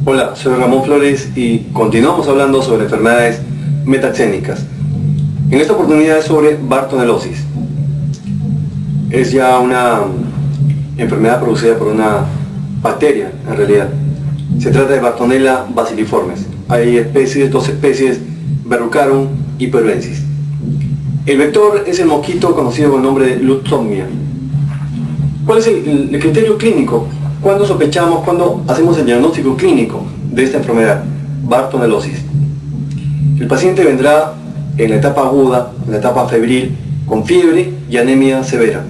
Hola, soy Ramón Flores y continuamos hablando sobre enfermedades metaxénicas. En esta oportunidad es sobre bartonelosis. Es ya una enfermedad producida por una bacteria, en realidad. Se trata de Bartonella basiliformes. Hay dos especies, Verrucarum y peruensis. El vector es el mosquito conocido con el nombre de Lutzomnia. ¿Cuál es el criterio clínico? ¿Cuándo sospechamos, cuándo hacemos el diagnóstico clínico de esta enfermedad? Bartonelosis. El paciente vendrá en la etapa aguda, en la etapa febril, con fiebre y anemia severa.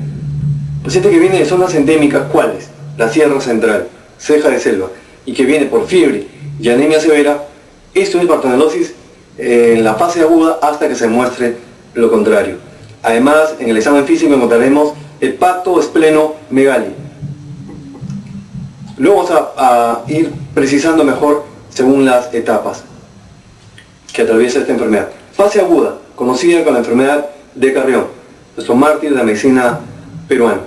El paciente que viene de zonas endémicas, ¿cuáles? La Sierra Central, ceja de selva, y que viene por fiebre y anemia severa, esto es bartonelosis en la fase aguda hasta que se muestre lo contrario. Además, en el examen físico encontraremos hepatoesplenomegalia. Luego vamos a ir precisando mejor según las etapas que atraviesa esta enfermedad. Fase aguda, conocida con la enfermedad de Carrión, nuestro mártir de la medicina peruana,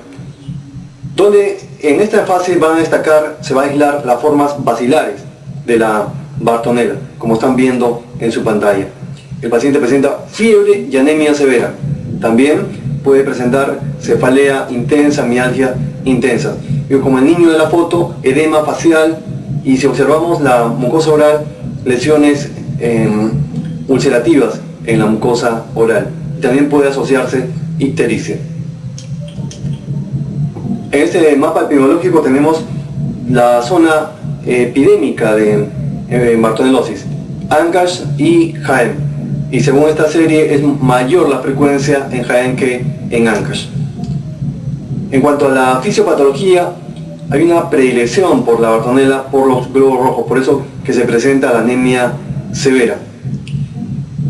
donde en esta fase se va a aislar las formas bacilares de la Bartonella, como están viendo en su pantalla. El paciente presenta fiebre y anemia severa. También puede presentar cefalea intensa, mialgia intensa. Y como el niño de la foto, edema facial, y si observamos la mucosa oral, lesiones ulcerativas en la mucosa oral. También puede asociarse ictericia. En este mapa epidemiológico tenemos la zona epidémica de bartonelosis, Ancash y Jaén. Y según esta serie es mayor la frecuencia en Jaén que en Ancash. En cuanto a la fisiopatología, hay una predilección por la Bartonella por los globos rojos, por eso que se presenta la anemia severa.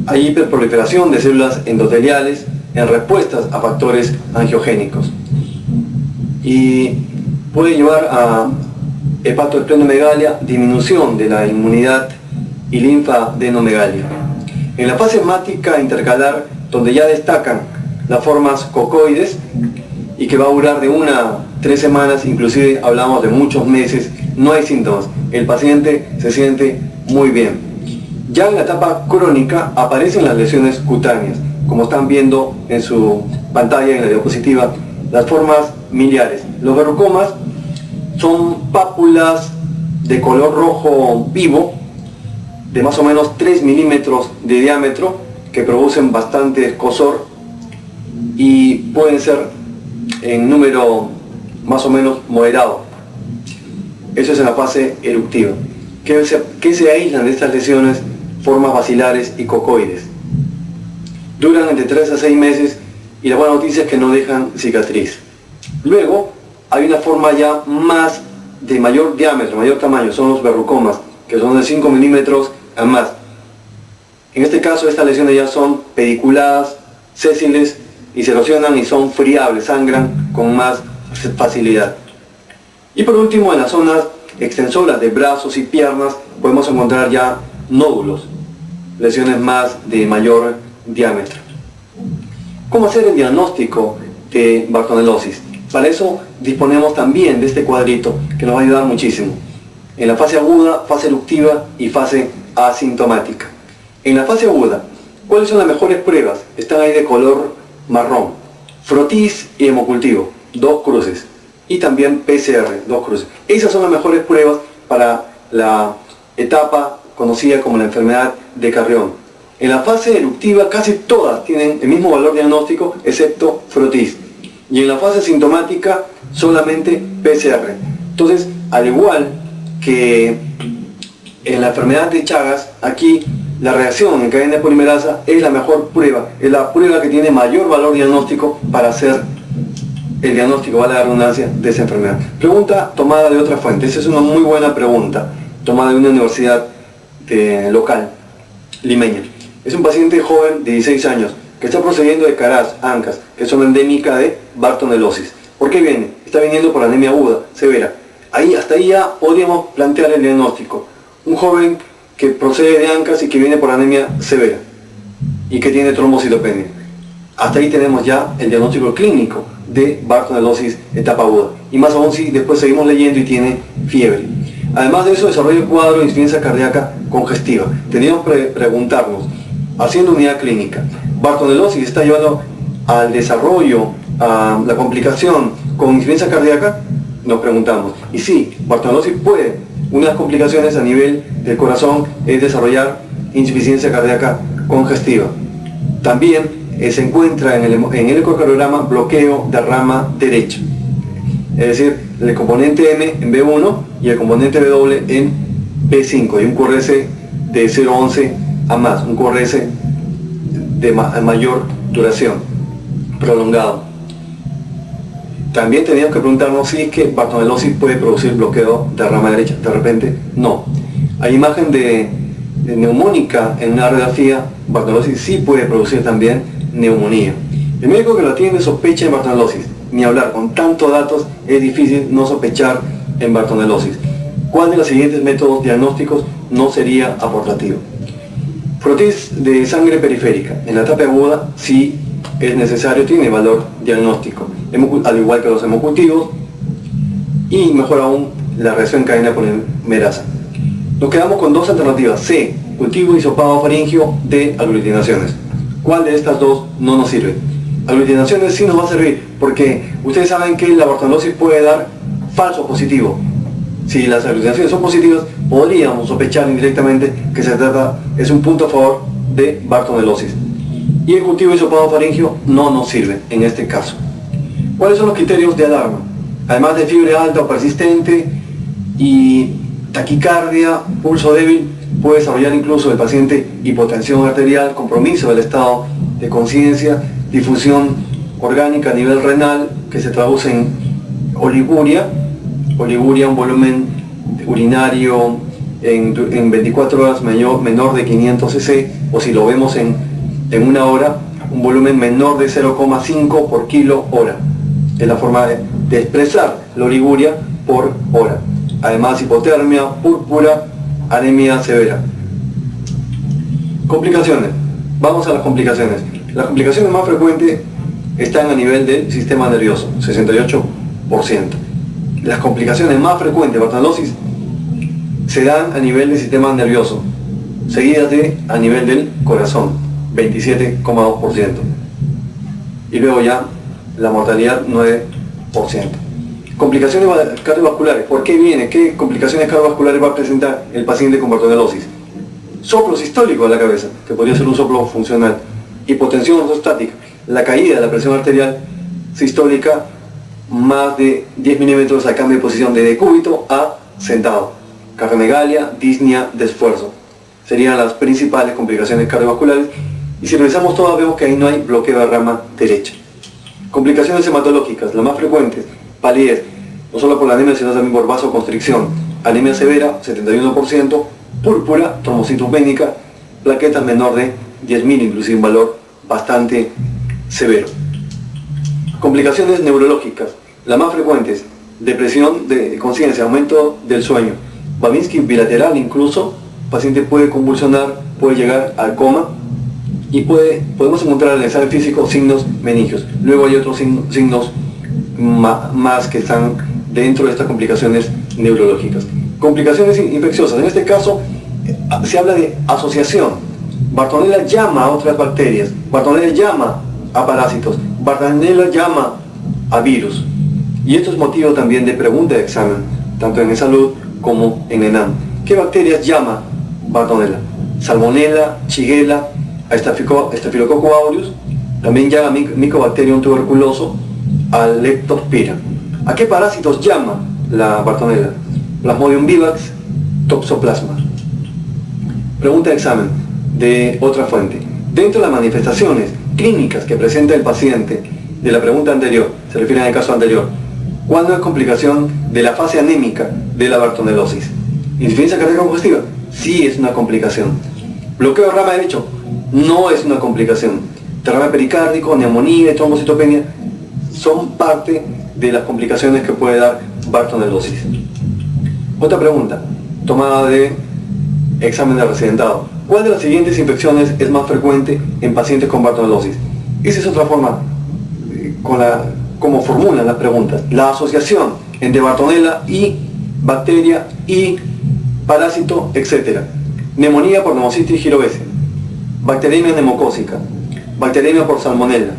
Hay hiperproliferación de células endoteliales en respuestas a factores angiogénicos. Y puede llevar a hepatoesplenomegalia, disminución de la inmunidad y linfadenomegalia. En la fase hemática intercalar, donde ya destacan las formas cocoides y que va a durar de 1 a 3 semanas, inclusive hablamos de muchos meses, no hay síntomas, el paciente se siente muy bien. Ya en la etapa crónica aparecen las lesiones cutáneas, como están viendo en su pantalla en la diapositiva, las formas miliares. Los verrucomas son pápulas de color rojo vivo, de más o menos 3 milímetros de diámetro, que producen bastante escozor y pueden ser en número más o menos moderado. Eso es en la fase eruptiva. ¿Qué se aíslan de estas lesiones? Formas bacilares y cocoides. Duran entre 3 a 6 meses y la buena noticia es que no dejan cicatriz. Luego hay una forma ya de mayor diámetro, mayor tamaño, son los verrucomas, que son de 5 milímetros a más. En este caso estas lesiones ya son pediculadas, sésiles y se erosionan y son friables, sangran con más facilidad. Y por último, en las zonas extensoras de brazos y piernas podemos encontrar ya nódulos, lesiones de mayor diámetro. ¿Cómo hacer el diagnóstico de bartonelosis? Para eso disponemos también de este cuadrito que nos va a ayudar muchísimo. En la fase aguda, fase eruptiva y fase asintomática. En la fase aguda, ¿cuáles son las mejores pruebas? Están ahí de color marrón. Frotis y hemocultivo, 2 cruces. Y también PCR, 2 cruces. Esas son las mejores pruebas para la etapa conocida como la enfermedad de Carrión. En la fase eruptiva casi todas tienen el mismo valor diagnóstico excepto Frotis. Y en la fase sintomática solamente PCR. Entonces, al igual que en la enfermedad de Chagas, aquí la reacción en cadena de polimerasa es la mejor prueba, es la prueba que tiene mayor valor diagnóstico para hacer el diagnóstico, vale la redundancia, de esa enfermedad. Pregunta tomada de otra fuente. Esa es una muy buena pregunta, tomada de una universidad local, limeña. Es un paciente joven de 16 años que está procediendo de Caraz, Ancash, que son endémicas de bartonelosis. ¿Por qué viene? Está viniendo por anemia aguda, severa. Hasta ahí ya podríamos plantear el diagnóstico. Un joven que procede de Ancash y que viene por anemia severa y que tiene trombocitopenia. Hasta ahí tenemos ya el diagnóstico clínico de bartonelosis etapa aguda. Y más aún si después seguimos leyendo y tiene fiebre. Además de eso, desarrolla el cuadro de insuficiencia cardíaca congestiva. Teníamos que preguntarnos, haciendo unidad clínica, ¿bartonelosis está llevando al desarrollo, a la complicación con insuficiencia cardíaca? Nos preguntamos. Y sí, bartonelosis puede. Una de las complicaciones a nivel del corazón es desarrollar insuficiencia cardíaca congestiva. También se encuentra en el ecocardiograma bloqueo de rama derecha. Es decir, el componente M en B1 y el componente W en B5, y un QRS de 0,11 a más, un QRS de mayor duración, prolongado. También teníamos que preguntarnos si es que bartonelosis puede producir bloqueo de rama derecha. De repente, no. Hay imagen de neumónica en una radiografía. Bartonelosis sí puede producir también neumonía. El médico que lo atiende sospecha en bartonelosis. Ni hablar, con tantos datos es difícil no sospechar en bartonelosis. ¿Cuál de los siguientes métodos diagnósticos no sería aportativo? Frotis de sangre periférica. En la etapa aguda sí es necesario, tiene valor diagnóstico, al igual que los hemocultivos, y mejor aún la reacción en cadena polimerasa. Nos quedamos con dos alternativas: C, cultivo hisopado faríngeo; D, aglutinaciones. ¿Cuál de estas dos no nos sirve? Aglutinaciones sí nos va a servir, porque ustedes saben que la bartonelosis puede dar falso positivo. Si las aglutinaciones son positivas, podríamos sospechar indirectamente que se trata, es un punto a favor de bartonelosis. Y el cultivo hisopado faríngeo no nos sirve en este caso. ¿Cuáles son los criterios de alarma? Además de fiebre alta o persistente y taquicardia, pulso débil, puede desarrollar incluso el paciente hipotensión arterial, compromiso del estado de conciencia, difusión orgánica a nivel renal, que se traduce en oliguria, un volumen urinario en 24 horas menor de 500 cc, o si lo vemos en una hora, un volumen menor de 0,5 por kilo hora. Es la forma de expresar la oliguria por hora. Además, hipotermia, púrpura, anemia severa. Complicaciones. Vamos a las complicaciones. Las complicaciones más frecuentes están a nivel del sistema nervioso, 68%. Las complicaciones más frecuentes de bartonelosis se dan a nivel del sistema nervioso, seguidas de a nivel del corazón, 27,2%. Y luego ya la mortalidad, 9%. Complicaciones cardiovasculares. ¿Por qué viene? ¿Qué complicaciones cardiovasculares va a presentar el paciente con bartonelosis? Soplo sistólico de la cabeza, que podría ser un soplo funcional. Hipotensión ortostática, la caída de la presión arterial sistólica más de 10 milímetros al cambio de posición de decúbito a sentado. Cardiomegalia, disnea de esfuerzo. Serían las principales complicaciones cardiovasculares, y si revisamos todas vemos que ahí no hay bloqueo de rama derecha. Complicaciones hematológicas, las más frecuentes: palidez, no solo por la anemia sino también por vasoconstricción, anemia severa, 71%, púrpura, trombocitópenia, plaquetas menor de 10.000, inclusive un valor bastante severo. Complicaciones neurológicas, las más frecuentes: depresión de conciencia, aumento del sueño, Babinski bilateral incluso, el paciente puede convulsionar, puede llegar al coma, y podemos encontrar en el examen físico signos meningios. Luego hay otros signos más que están dentro de estas complicaciones neurológicas. Complicaciones infecciosas, en este caso se habla de asociación. Bartonella llama a otras bacterias, Bartonella llama a parásitos, Bartonella llama a virus. Y esto es motivo también de pregunta de examen, tanto en salud como en ENAM. ¿Qué bacterias llama Bartonella? Salmonella, Shigella, Staphylococcus aureus, también llama Mycobacterium tuberculoso, a Leptospira. ¿A qué parásitos llama la Bartonella? Plasmodium vivax, Toxoplasma. Pregunta de examen de otra fuente. Dentro de las manifestaciones clínicas que presenta el paciente de la pregunta anterior, se refiere al caso anterior, ¿cuándo es complicación de la fase anémica de la bartonelosis? ¿Insuficiencia cardíaca congestiva? Sí es una complicación. ¿Bloqueo de rama derecho? No es una complicación. Derrame pericárdico, neumonía y trombocitopenia son parte de las complicaciones que puede dar bartonelosis. Otra pregunta, tomada de examen de residentado. ¿Cuál de las siguientes infecciones es más frecuente en pacientes con bartonelosis? Esa es otra forma como formulan las preguntas. La asociación entre Bartonella y bacteria y parásito, etc. Neumonía por Pneumocystis jirovecii, bacteriemia neumocócica, bacteriemia por salmonella,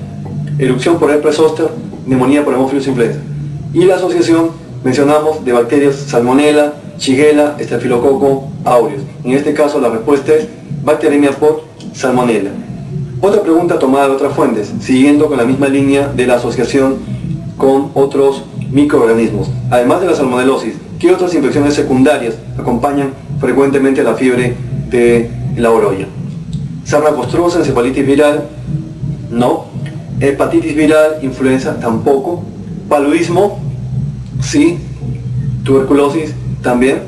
erupción por herpes zóster, neumonía por Haemophilus influenza. Y la asociación mencionamos de bacterias salmonella, shigella, estafilococo aureus. En este caso la respuesta es bacteriemia por salmonella. Otra pregunta tomada de otras fuentes, siguiendo con la misma línea de la asociación con otros microorganismos. Además de la salmonelosis, ¿qué otras infecciones secundarias acompañan frecuentemente la fiebre de la orolla? Sarna castrosa, encefalitis viral, no. Hepatitis viral, influenza, tampoco. Paludismo, sí. Tuberculosis, también.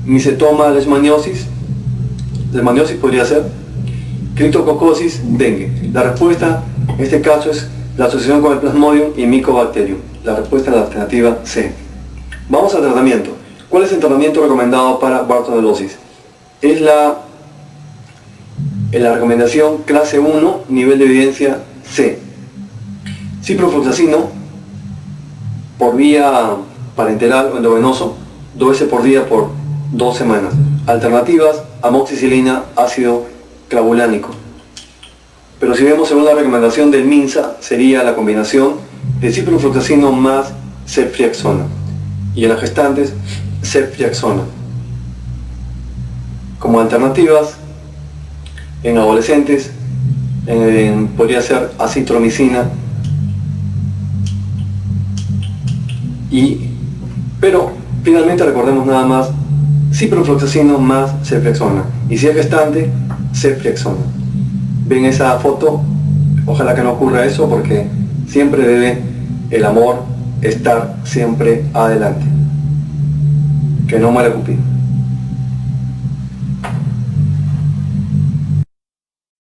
Micetoma, leishmaniosis podría ser. Criptococosis, dengue. La respuesta en este caso es la asociación con el Plasmodium y Mycobacterium. La respuesta es la alternativa C. Vamos al tratamiento. ¿Cuál es el tratamiento recomendado para bartonellosis? Es la recomendación clase 1, nivel de evidencia C. Ciprofloxacino por vía parenteral o endovenoso, 2 veces por día por 2 semanas. Alternativas, amoxicilina, ácido clavulánico. Pero si vemos según la recomendación del MINSA, sería la combinación de ciprofloxacino más ceftriaxona. Y en las gestantes, ceftriaxona. Como alternativas, en adolescentes, podría ser acitromicina. Pero finalmente recordemos nada más ciprofloxacino más ceftriaxona. Y si es gestante, ceftriaxona. Ven esa foto, ojalá que no ocurra eso, porque siempre debe el amor estar siempre adelante. Que no muera Cupido.